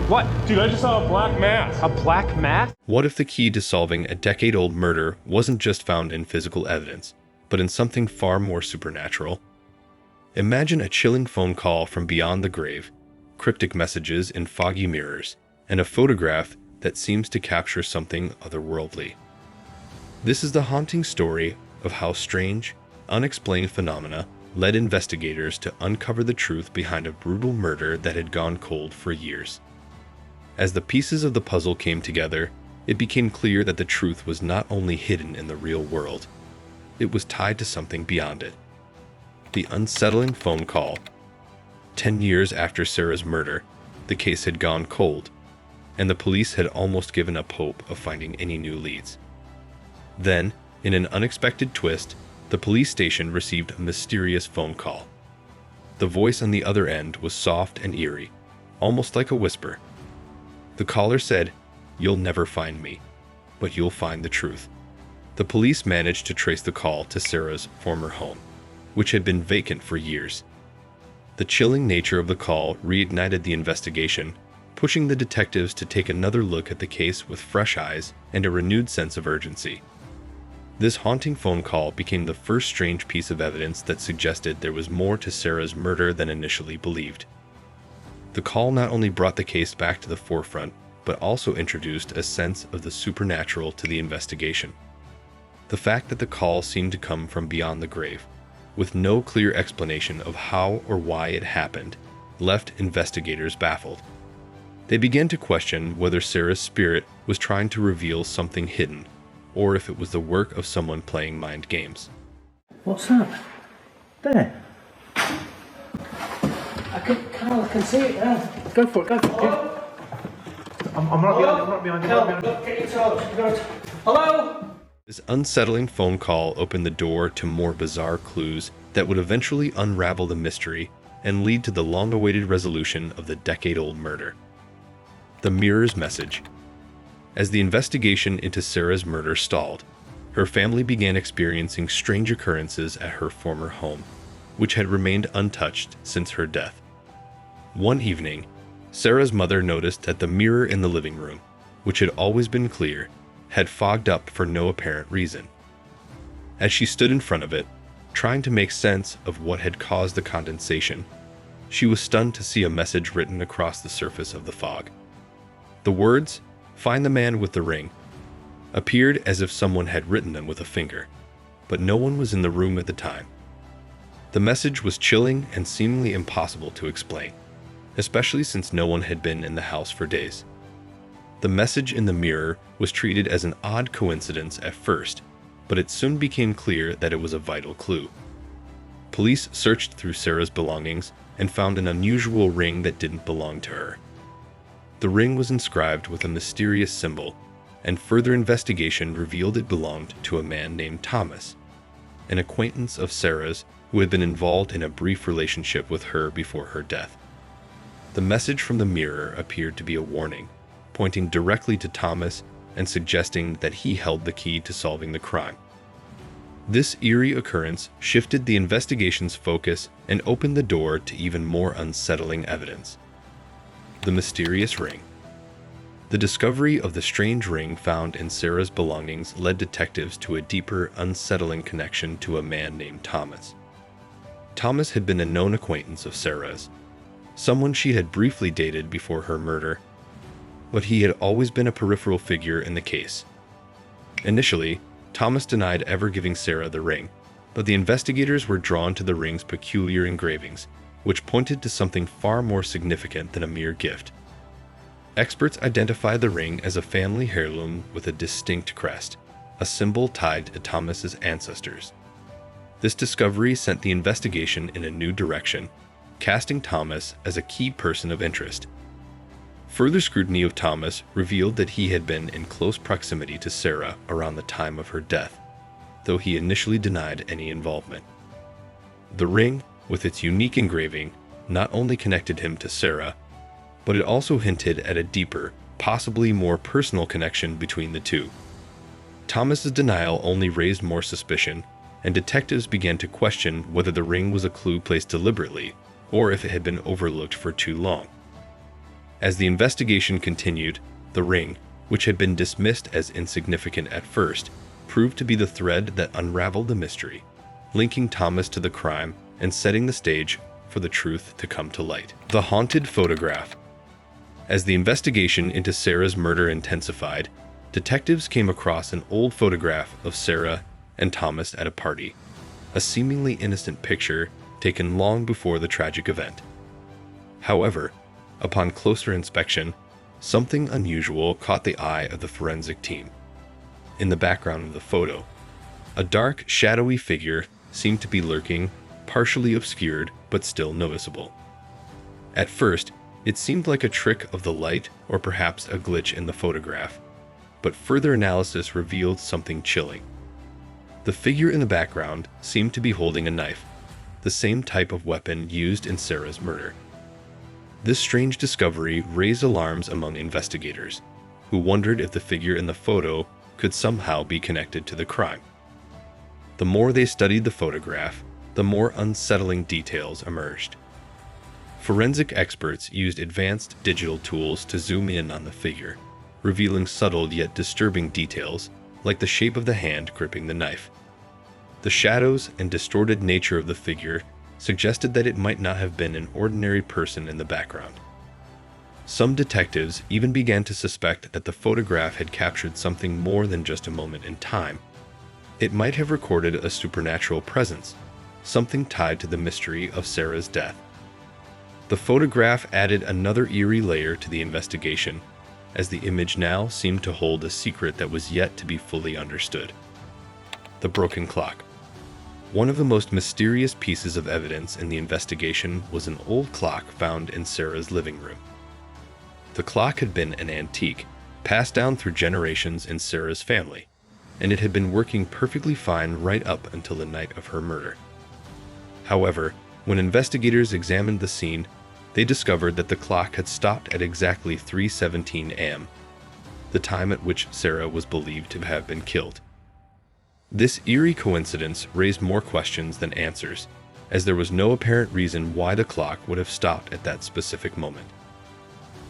What? Dude, I just saw a black mass. A black mat? What if the key to solving a decade-old murder wasn't just found in physical evidence, but in something far more supernatural? Imagine a chilling phone call from beyond the grave, cryptic messages in foggy mirrors, and a photograph that seems to capture something otherworldly. This is the haunting story of how strange, unexplained phenomena led investigators to uncover the truth behind a brutal murder that had gone cold for years. As the pieces of the puzzle came together, it became clear that the truth was not only hidden in the real world, it was tied to something beyond it. The unsettling phone call. 10 years after Sarah's murder, the case had gone cold, and the police had almost given up hope of finding any new leads. Then, in an unexpected twist, the police station received a mysterious phone call. The voice on the other end was soft and eerie, almost like a whisper. The caller said, "You'll never find me, but you'll find the truth." The police managed to trace the call to Sarah's former home, which had been vacant for years. The chilling nature of the call reignited the investigation, pushing the detectives to take another look at the case with fresh eyes and a renewed sense of urgency. This haunting phone call became the first strange piece of evidence that suggested there was more to Sarah's murder than initially believed. The call not only brought the case back to the forefront, but also introduced a sense of the supernatural to the investigation. The fact that the call seemed to come from beyond the grave, with no clear explanation of how or why it happened, left investigators baffled. They began to question whether Sarah's spirit was trying to reveal something hidden, or if it was the work of someone playing mind games. What's that? There. Carl, I can see it now. Go for it. Hello? I'm right behind you. Look, get your toes. Hello? This unsettling phone call opened the door to more bizarre clues that would eventually unravel the mystery and lead to the long-awaited resolution of the decade-old murder. The mirror's message. As the investigation into Sarah's murder stalled, her family began experiencing strange occurrences at her former home, which had remained untouched since her death. One evening, Sarah's mother noticed that the mirror in the living room, which had always been clear, had fogged up for no apparent reason. As she stood in front of it, trying to make sense of what had caused the condensation, she was stunned to see a message written across the surface of the fog. The words, "Find the man with the ring," appeared as if someone had written them with a finger, but no one was in the room at the time. The message was chilling and seemingly impossible to explain, especially since no one had been in the house for days. The message in the mirror was treated as an odd coincidence at first, but it soon became clear that it was a vital clue. Police searched through Sarah's belongings and found an unusual ring that didn't belong to her. The ring was inscribed with a mysterious symbol, and further investigation revealed it belonged to a man named Thomas, an acquaintance of Sarah's who had been involved in a brief relationship with her before her death. The message from the mirror appeared to be a warning, pointing directly to Thomas and suggesting that he held the key to solving the crime. This eerie occurrence shifted the investigation's focus and opened the door to even more unsettling evidence. The mysterious ring. The discovery of the strange ring found in Sarah's belongings led detectives to a deeper, unsettling connection to a man named Thomas. Thomas had been a known acquaintance of Sarah's, someone she had briefly dated before her murder, but he had always been a peripheral figure in the case. Initially, Thomas denied ever giving Sarah the ring, but the investigators were drawn to the ring's peculiar engravings, which pointed to something far more significant than a mere gift. Experts identified the ring as a family heirloom with a distinct crest, a symbol tied to Thomas's ancestors. This discovery sent the investigation in a new direction, casting Thomas as a key person of interest. Further scrutiny of Thomas revealed that he had been in close proximity to Sarah around the time of her death, though he initially denied any involvement. The ring, with its unique engraving, not only connected him to Sarah, but it also hinted at a deeper, possibly more personal connection between the two. Thomas's denial only raised more suspicion, and detectives began to question whether the ring was a clue placed deliberately, or if it had been overlooked for too long. As the investigation continued, the ring, which had been dismissed as insignificant at first, proved to be the thread that unraveled the mystery, linking Thomas to the crime and setting the stage for the truth to come to light. The haunted photograph. As the investigation into Sarah's murder intensified, detectives came across an old photograph of Sarah and Thomas at a party, a seemingly innocent picture taken long before the tragic event. However, upon closer inspection, something unusual caught the eye of the forensic team. In the background of the photo, a dark, shadowy figure seemed to be lurking, partially obscured but still noticeable. At first, it seemed like a trick of the light or perhaps a glitch in the photograph, but further analysis revealed something chilling. The figure in the background seemed to be holding a knife, the same type of weapon used in Sarah's murder. This strange discovery raised alarms among investigators, who wondered if the figure in the photo could somehow be connected to the crime. The more they studied the photograph, the more unsettling details emerged. Forensic experts used advanced digital tools to zoom in on the figure, revealing subtle yet disturbing details like the shape of the hand gripping the knife. The shadows and distorted nature of the figure suggested that it might not have been an ordinary person in the background. Some detectives even began to suspect that the photograph had captured something more than just a moment in time. It might have recorded a supernatural presence, something tied to the mystery of Sarah's death. The photograph added another eerie layer to the investigation, as the image now seemed to hold a secret that was yet to be fully understood. The broken clock. One of the most mysterious pieces of evidence in the investigation was an old clock found in Sarah's living room. The clock had been an antique, passed down through generations in Sarah's family, and it had been working perfectly fine right up until the night of her murder. However, when investigators examined the scene, they discovered that the clock had stopped at exactly 3:17 a.m., the time at which Sarah was believed to have been killed. This eerie coincidence raised more questions than answers, as there was no apparent reason why the clock would have stopped at that specific moment.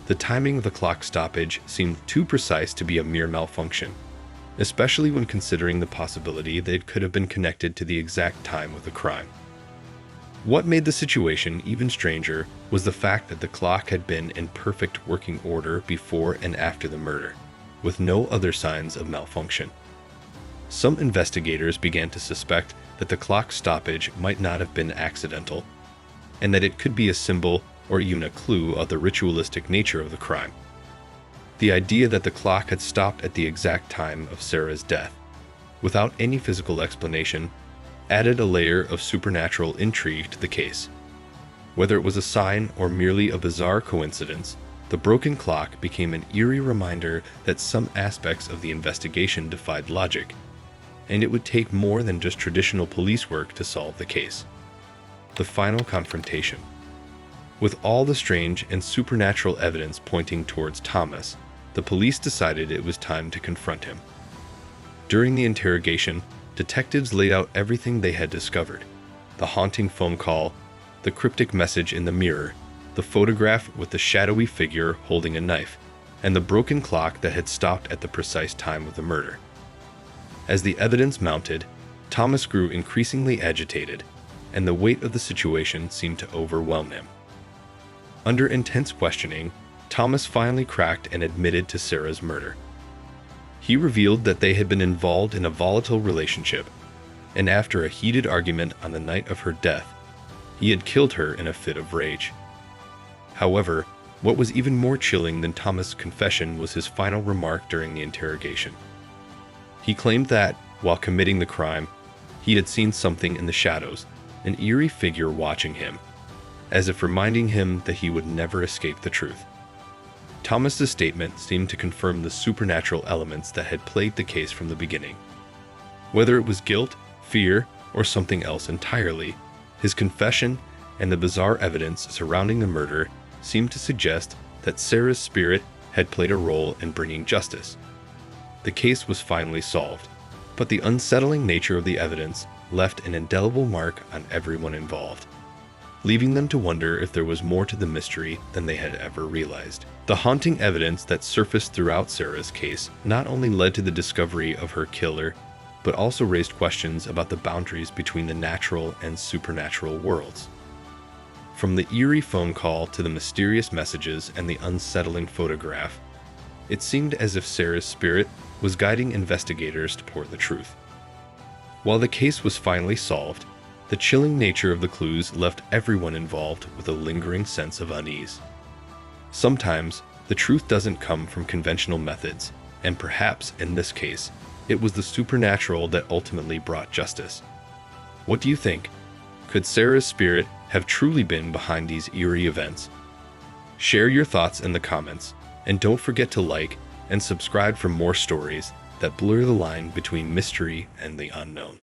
The timing of the clock stoppage seemed too precise to be a mere malfunction, especially when considering the possibility that it could have been connected to the exact time of the crime. What made the situation even stranger was the fact that the clock had been in perfect working order before and after the murder, with no other signs of malfunction. Some investigators began to suspect that the clock stoppage might not have been accidental, and that it could be a symbol or even a clue of the ritualistic nature of the crime. The idea that the clock had stopped at the exact time of Sarah's death, without any physical explanation, added a layer of supernatural intrigue to the case. Whether it was a sign or merely a bizarre coincidence, the broken clock became an eerie reminder that some aspects of the investigation defied logic, and it would take more than just traditional police work to solve the case. The final confrontation. With all the strange and supernatural evidence pointing towards Thomas, the police decided it was time to confront him. During the interrogation, detectives laid out everything they had discovered: the haunting phone call, the cryptic message in the mirror, the photograph with the shadowy figure holding a knife, and the broken clock that had stopped at the precise time of the murder. As the evidence mounted, Thomas grew increasingly agitated, and the weight of the situation seemed to overwhelm him. Under intense questioning, Thomas finally cracked and admitted to Sarah's murder. He revealed that they had been involved in a volatile relationship, and after a heated argument on the night of her death, he had killed her in a fit of rage. However, what was even more chilling than Thomas' confession was his final remark during the interrogation. He claimed that, while committing the crime, he had seen something in the shadows, an eerie figure watching him, as if reminding him that he would never escape the truth. Thomas's statement seemed to confirm the supernatural elements that had plagued the case from the beginning. Whether it was guilt, fear, or something else entirely, his confession and the bizarre evidence surrounding the murder seemed to suggest that Sarah's spirit had played a role in bringing justice. The case was finally solved, but the unsettling nature of the evidence left an indelible mark on everyone involved. leaving them to wonder if there was more to the mystery than they had ever realized. The haunting evidence that surfaced throughout Sarah's case not only led to the discovery of her killer, but also raised questions about the boundaries between the natural and supernatural worlds. From the eerie phone call to the mysterious messages and the unsettling photograph, it seemed as if Sarah's spirit was guiding investigators toward the truth. While the case was finally solved, the chilling nature of the clues left everyone involved with a lingering sense of unease. Sometimes, the truth doesn't come from conventional methods, and perhaps in this case, it was the supernatural that ultimately brought justice. What do you think? Could Sarah's spirit have truly been behind these eerie events? Share your thoughts in the comments, and don't forget to like and subscribe for more stories that blur the line between mystery and the unknown.